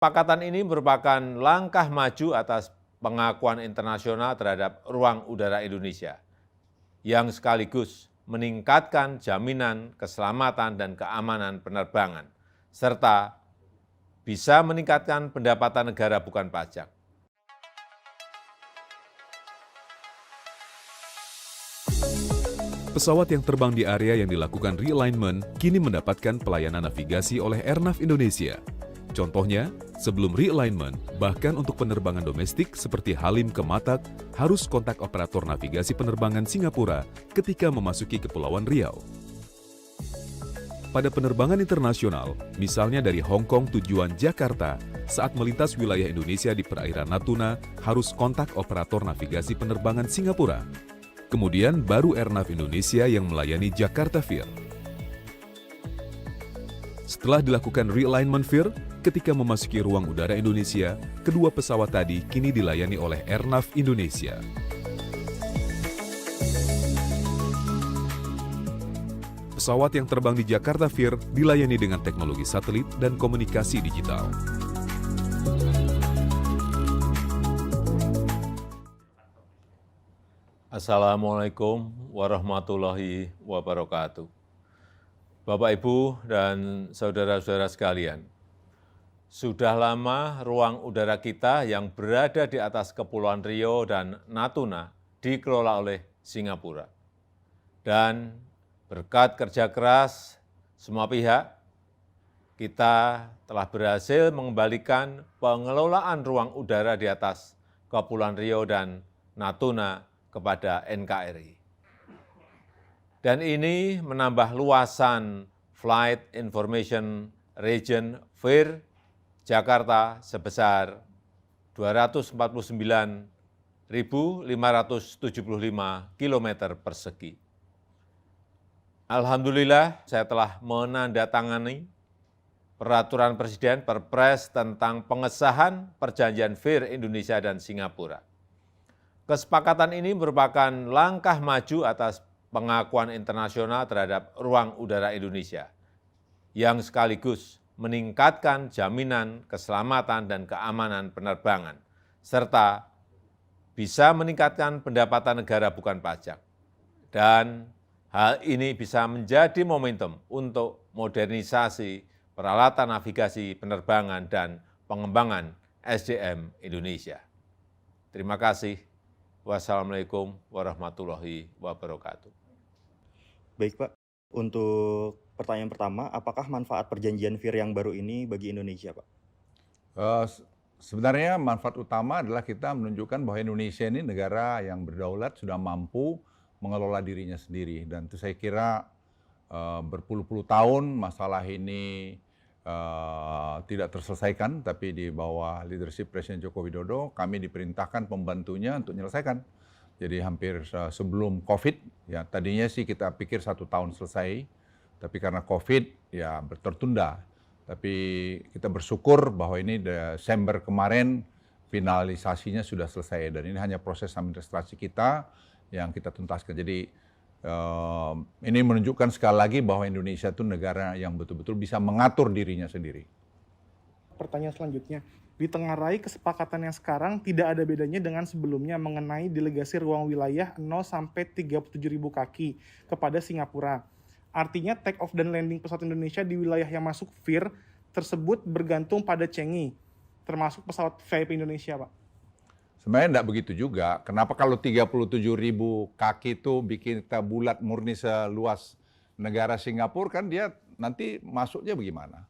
Kesepakatan ini merupakan langkah maju atas pengakuan internasional terhadap ruang udara Indonesia, yang sekaligus meningkatkan jaminan keselamatan dan keamanan penerbangan, serta bisa meningkatkan pendapatan negara bukan pajak. Pesawat yang terbang di area yang dilakukan realignment kini mendapatkan pelayanan navigasi oleh Airnav Indonesia. Contohnya, sebelum realignment, bahkan untuk penerbangan domestik seperti Halim ke Matak, harus kontak operator navigasi penerbangan Singapura ketika memasuki Kepulauan Riau. Pada penerbangan internasional, misalnya dari Hong Kong tujuan Jakarta, saat melintas wilayah Indonesia di perairan Natuna, harus kontak operator navigasi penerbangan Singapura. Kemudian baru Airnav Indonesia yang melayani Jakarta Fir. Setelah dilakukan realignment Fir, ketika memasuki ruang udara Indonesia, kedua pesawat tadi kini dilayani oleh Airnav Indonesia. Pesawat yang terbang di Jakarta Fir dilayani dengan teknologi satelit dan komunikasi digital. Assalamualaikum warahmatullahi wabarakatuh. Bapak, Ibu, dan saudara-saudara sekalian, sudah lama ruang udara kita yang berada di atas Kepulauan Riau dan Natuna dikelola oleh Singapura. Dan berkat kerja keras semua pihak, kita telah berhasil mengembalikan pengelolaan ruang udara di atas Kepulauan Riau dan Natuna kepada NKRI. Dan ini menambah luasan Flight Information Region FIR Jakarta sebesar 249.575 km persegi. Alhamdulillah, saya telah menandatangani Peraturan Presiden Perpres tentang pengesahan Perjanjian FIR Indonesia dan Singapura. Kesepakatan ini merupakan langkah maju atas pengakuan internasional terhadap ruang udara Indonesia, yang sekaligus meningkatkan jaminan keselamatan dan keamanan penerbangan, serta bisa meningkatkan pendapatan negara bukan pajak. Dan hal ini bisa menjadi momentum untuk modernisasi peralatan navigasi penerbangan dan pengembangan SDM Indonesia. Terima kasih. Wassalamualaikum warahmatullahi wabarakatuh. Baik Pak, untuk pertanyaan pertama, apakah manfaat perjanjian FIR yang baru ini bagi Indonesia Pak? Sebenarnya manfaat utama adalah kita menunjukkan bahwa Indonesia ini negara yang berdaulat, sudah mampu mengelola dirinya sendiri. Dan itu saya kira berpuluh-puluh tahun masalah ini tidak terselesaikan, tapi di bawah leadership Presiden Joko Widodo, kami diperintahkan pembantunya untuk menyelesaikan. Jadi hampir sebelum COVID, ya tadinya sih kita pikir 1 tahun selesai, tapi karena COVID ya tertunda. Tapi kita bersyukur bahwa ini Desember kemarin finalisasinya sudah selesai, dan ini hanya proses administrasi kita yang kita tuntaskan. Jadi ini menunjukkan sekali lagi bahwa Indonesia itu negara yang betul-betul bisa mengatur dirinya sendiri. Pertanyaan selanjutnya, di tengah rai kesepakatan yang sekarang tidak ada bedanya dengan sebelumnya mengenai delegasi ruang wilayah 0 sampai 37.000 kaki kepada Singapura. Artinya take off dan landing pesawat Indonesia di wilayah yang masuk FIR tersebut bergantung pada Changi, termasuk pesawat VIP Indonesia, Pak. Sebenarnya tidak begitu juga. Kenapa kalau 37.000 kaki itu bikin kita bulat murni seluas negara Singapura, kan dia nanti masuknya bagaimana?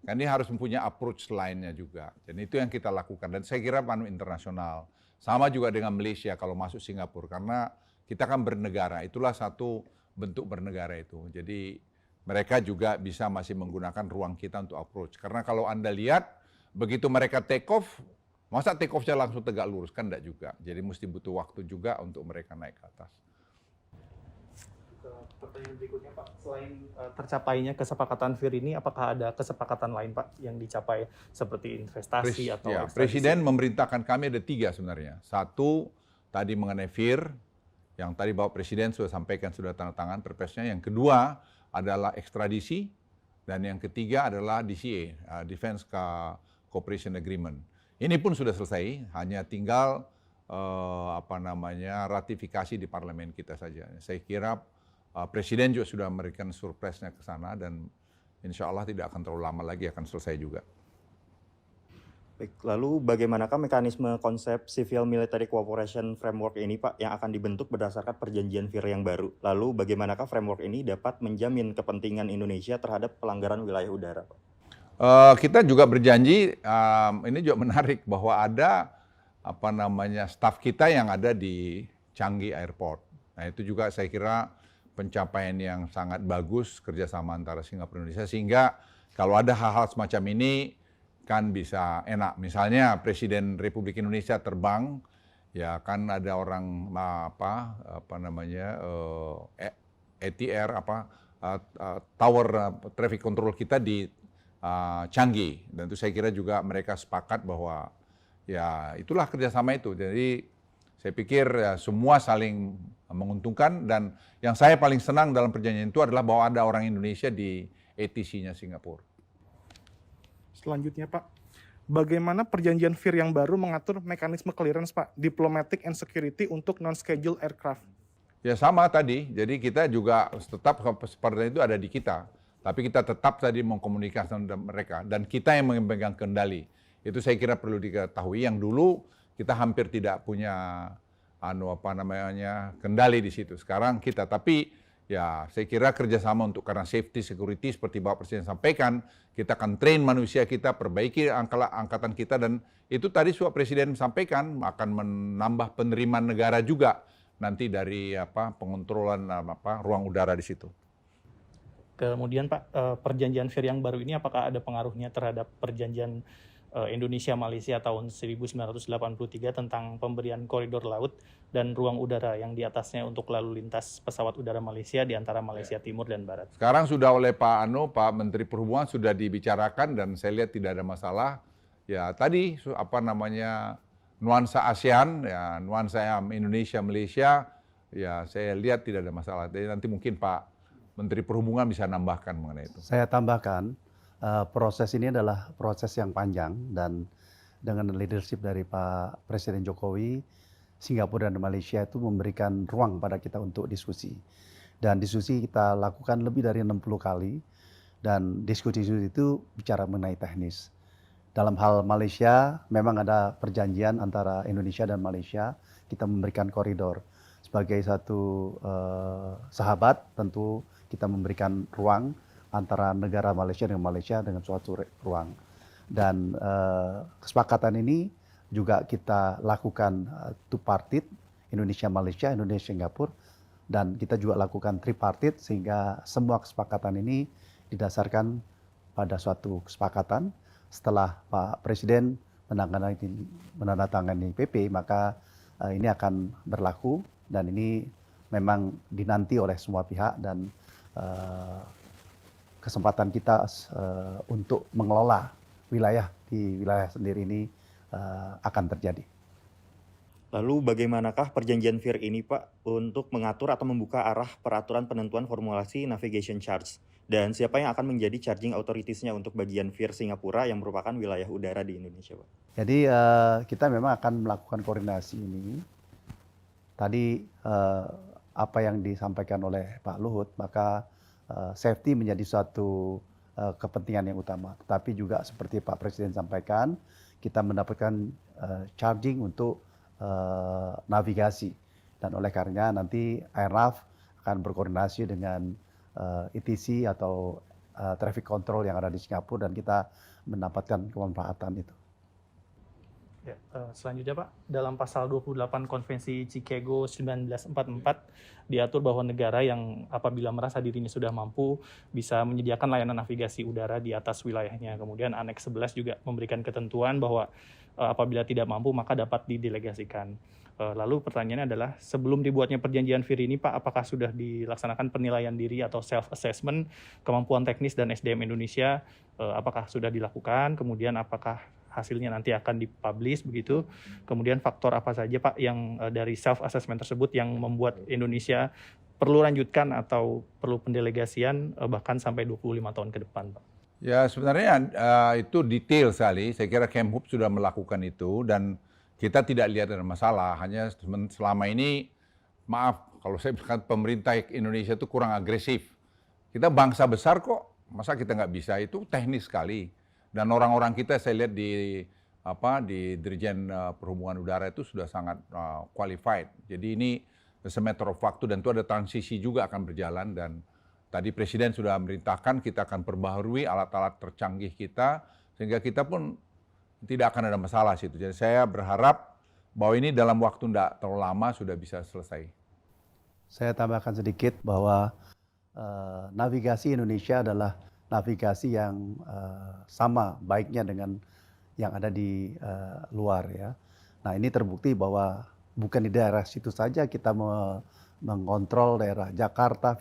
Kan dia harus mempunyai approach lainnya juga. Dan itu yang kita lakukan. Dan saya kira panu internasional. Sama juga dengan Malaysia kalau masuk Singapura. Karena kita kan bernegara. Itulah satu bentuk bernegara itu. Jadi mereka juga bisa masih menggunakan ruang kita untuk approach. Karena kalau Anda lihat, begitu mereka take off, masa take off-nya langsung tegak lurus? Kan enggak juga. Jadi mesti butuh waktu juga untuk mereka naik ke atas. Pertanyaan berikutnya Pak, selain tercapainya kesepakatan FIR ini, apakah ada kesepakatan lain Pak yang dicapai seperti investasi atau ekstradisi? Presiden memerintahkan kami ada 3 sebenarnya. 1, tadi mengenai FIR, yang tadi Bapak Presiden sudah sampaikan, sudah tanda tangan perpresnya. Yang kedua adalah ekstradisi, dan yang ketiga adalah DCA, Defense Cooperation Agreement. Ini pun sudah selesai, hanya tinggal ratifikasi di parlemen kita saja. Saya kira Presiden juga sudah memberikan surprise-nya ke sana dan insya Allah tidak akan terlalu lama lagi akan selesai juga. Baik, lalu bagaimanakah mekanisme konsep Civil Military Cooperation Framework ini Pak yang akan dibentuk berdasarkan perjanjian VIR yang baru? Lalu bagaimanakah framework ini dapat menjamin kepentingan Indonesia terhadap pelanggaran wilayah udara Pak? Kita juga berjanji, ini juga menarik bahwa ada staf kita yang ada di Changi Airport. Nah itu juga saya kira pencapaian yang sangat bagus kerjasama antara Singapura dan Indonesia sehingga kalau ada hal-hal semacam ini kan bisa enak. Misalnya Presiden Republik Indonesia terbang, ya kan ada orang ATR tower traffic control kita di Changi, dan itu saya kira juga mereka sepakat bahwa ya itulah kerjasama itu. Jadi saya pikir ya, semua saling menguntungkan dan yang saya paling senang dalam perjanjian itu adalah bahwa ada orang Indonesia di ATC-nya Singapura. Selanjutnya Pak, bagaimana perjanjian VIR yang baru mengatur mekanisme clearance Pak, diplomatic and security untuk non-scheduled aircraft? Ya sama tadi, jadi kita juga tetap seperti itu ada di kita. Tapi kita tetap tadi mengkomunikasikan dengan mereka dan kita yang memegang kendali. Itu saya kira perlu diketahui yang dulu kita hampir tidak punya kendali di situ. Sekarang kita, tapi ya saya kira kerjasama untuk karena safety security seperti Bapak Presiden sampaikan, kita akan train manusia kita, perbaiki angkatan kita dan itu tadi Bapak Presiden sampaikan akan menambah penerimaan negara juga nanti dari pengontrolan ruang udara di situ. Kemudian Pak, perjanjian VIR yang baru ini apakah ada pengaruhnya terhadap perjanjian Indonesia-Malaysia tahun 1983 tentang pemberian koridor laut dan ruang udara yang di atasnya untuk lalu lintas pesawat udara Malaysia di antara Malaysia Timur dan Barat? Sekarang sudah oleh Pak Menteri Perhubungan sudah dibicarakan dan saya lihat tidak ada masalah. Ya tadi nuansa ASEAN, ya nuansa Indonesia-Malaysia, ya saya lihat tidak ada masalah. Jadi nanti mungkin Pak Menteri Perhubungan bisa nambahkan mengenai itu. Saya tambahkan, proses ini adalah proses yang panjang dan dengan leadership dari Pak Presiden Jokowi, Singapura dan Malaysia itu memberikan ruang pada kita untuk diskusi. Dan diskusi kita lakukan lebih dari 60 kali dan diskusi itu bicara mengenai teknis. Dalam hal Malaysia memang ada perjanjian antara Indonesia dan Malaysia, kita memberikan koridor. Sebagai satu sahabat tentu kita memberikan ruang antara negara Malaysia dengan suatu ruang. Dan kesepakatan ini juga kita lakukan two-parted, Indonesia-Malaysia, Indonesia-Singapura, dan kita juga lakukan tripartite sehingga semua kesepakatan ini didasarkan pada suatu kesepakatan. Setelah Pak Presiden menandatangani PP, maka ini akan berlaku dan ini memang dinanti oleh semua pihak dan kesempatan kita untuk mengelola wilayah di wilayah sendiri ini akan terjadi. Lalu bagaimanakah perjanjian VIR ini Pak untuk mengatur atau membuka arah peraturan penentuan formulasi navigation charge? Dan siapa yang akan menjadi charging authorities-nya untuk bagian VIR Singapura yang merupakan wilayah udara di Indonesia Pak? Jadi kita memang akan melakukan koordinasi ini. Tadi apa yang disampaikan oleh Pak Luhut, maka safety menjadi suatu kepentingan yang utama. Tetapi juga seperti Pak Presiden sampaikan, kita mendapatkan charging untuk navigasi. Dan oleh karenanya nanti Airnav akan berkoordinasi dengan ETC atau traffic control yang ada di Singapura dan kita mendapatkan kemanfaatan itu. Ya, selanjutnya Pak, dalam pasal 28 Konvensi Chicago 1944 diatur bahwa negara yang apabila merasa dirinya sudah mampu bisa menyediakan layanan navigasi udara di atas wilayahnya. Kemudian Aneks 11 juga memberikan ketentuan bahwa apabila tidak mampu maka dapat didelegasikan. Lalu pertanyaannya adalah sebelum dibuatnya perjanjian VIR ini Pak, apakah sudah dilaksanakan penilaian diri atau self-assessment kemampuan teknis dan SDM Indonesia, apakah sudah dilakukan, kemudian apakah hasilnya nanti akan dipublish begitu. Kemudian faktor apa saja Pak yang dari self-assessment tersebut yang membuat Indonesia perlu lanjutkan atau perlu pendelegasian bahkan sampai 25 tahun ke depan Pak? Ya sebenarnya itu detail sekali. Saya kira Kemhub sudah melakukan itu dan kita tidak lihat ada masalah. Hanya selama ini, maaf kalau saya bilang pemerintah Indonesia itu kurang agresif. Kita bangsa besar kok, masa kita nggak bisa? Itu teknis sekali. Dan orang-orang kita saya lihat di Dirjen Perhubungan Udara itu sudah sangat qualified. Jadi ini it's a matter of waktu dan itu ada transisi juga akan berjalan dan tadi Presiden sudah memerintahkan kita akan perbaharui alat-alat tercanggih kita sehingga kita pun tidak akan ada masalah situ. Jadi saya berharap bahwa ini dalam waktu tidak terlalu lama sudah bisa selesai. Saya tambahkan sedikit bahwa navigasi Indonesia adalah navigasi yang sama baiknya dengan yang ada di luar ya. Nah ini terbukti bahwa bukan di daerah situ saja kita mengontrol daerah Jakarta,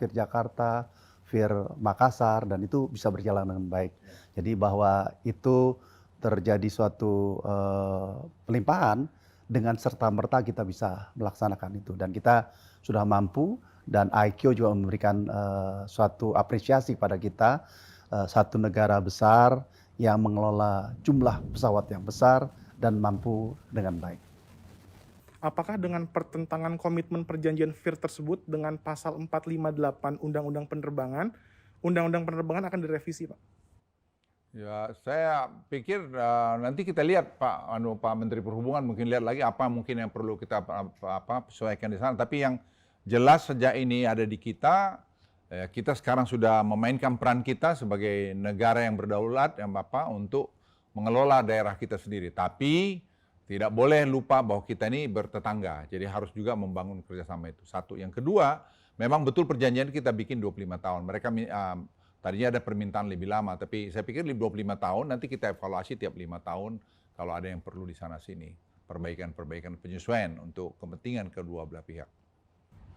Vir Makassar dan itu bisa berjalan dengan baik. Jadi bahwa itu terjadi suatu pelimpahan dengan serta-merta kita bisa melaksanakan itu dan kita sudah mampu dan IQ juga memberikan suatu apresiasi pada kita satu negara besar yang mengelola jumlah pesawat yang besar dan mampu dengan baik. Apakah dengan pertentangan komitmen perjanjian VIR tersebut dengan pasal 458 Undang-Undang Penerbangan akan direvisi, Pak? Ya, saya pikir nanti kita lihat Pak Menteri Perhubungan mungkin lihat lagi apa mungkin yang perlu kita sesuaikan di sana. Tapi yang jelas sejak ini ada di kita, kita sekarang sudah memainkan peran kita sebagai negara yang berdaulat untuk mengelola daerah kita sendiri. Tapi tidak boleh lupa bahwa kita ini bertetangga. Jadi harus juga membangun kerjasama itu. Satu. Yang kedua, memang betul perjanjian kita bikin 25 tahun. Mereka tadinya ada permintaan lebih lama, tapi saya pikir 25 tahun nanti kita evaluasi tiap 5 tahun kalau ada yang perlu di sana sini. Perbaikan-perbaikan penyesuaian untuk kepentingan kedua belah pihak.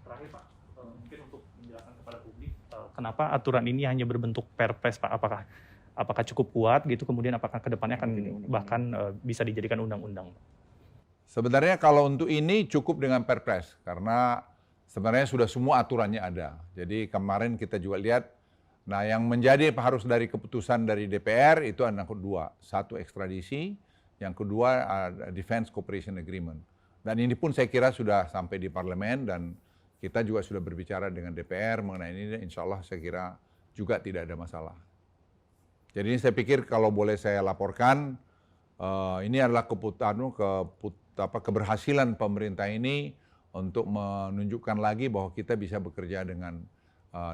Terakhir Pak, mungkin untuk menjelaskan kepada publik, kenapa aturan ini hanya berbentuk perpres Pak? Apakah cukup kuat gitu, kemudian apakah kedepannya akan bahkan bisa dijadikan undang-undang? Sebenarnya kalau untuk ini cukup dengan perpres, karena sebenarnya sudah semua aturannya ada. Jadi kemarin kita juga lihat, nah yang menjadi harus dari keputusan dari DPR itu ada dua. Satu ekstradisi, yang kedua Defense Cooperation Agreement. Dan ini pun saya kira sudah sampai di parlemen dan kita juga sudah berbicara dengan DPR mengenai ini, insya Allah saya kira juga tidak ada masalah. Jadi ini saya pikir kalau boleh saya laporkan, ini adalah keberhasilan pemerintah ini untuk menunjukkan lagi bahwa kita bisa bekerja dengan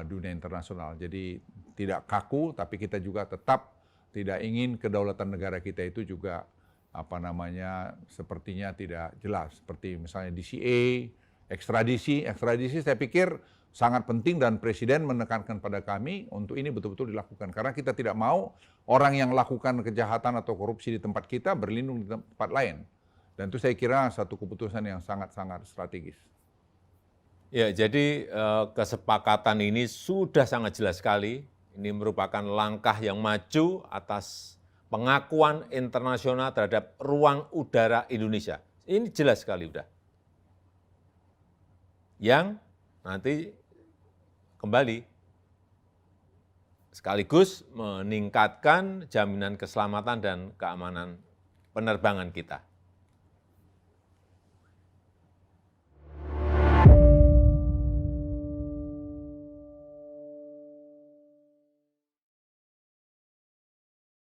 dunia internasional. Jadi tidak kaku, tapi kita juga tetap tidak ingin kedaulatan negara kita itu juga sepertinya tidak jelas. Seperti misalnya DCA, ekstradisi saya pikir sangat penting dan Presiden menekankan pada kami untuk ini betul-betul dilakukan. Karena kita tidak mau orang yang melakukan kejahatan atau korupsi di tempat kita berlindung di tempat lain. Dan itu saya kira satu keputusan yang sangat-sangat strategis. Ya, jadi kesepakatan ini sudah sangat jelas sekali. Ini merupakan langkah yang maju atas pengakuan internasional terhadap ruang udara Indonesia. Ini jelas sekali udah. Yang nanti kembali sekaligus meningkatkan jaminan keselamatan dan keamanan penerbangan kita.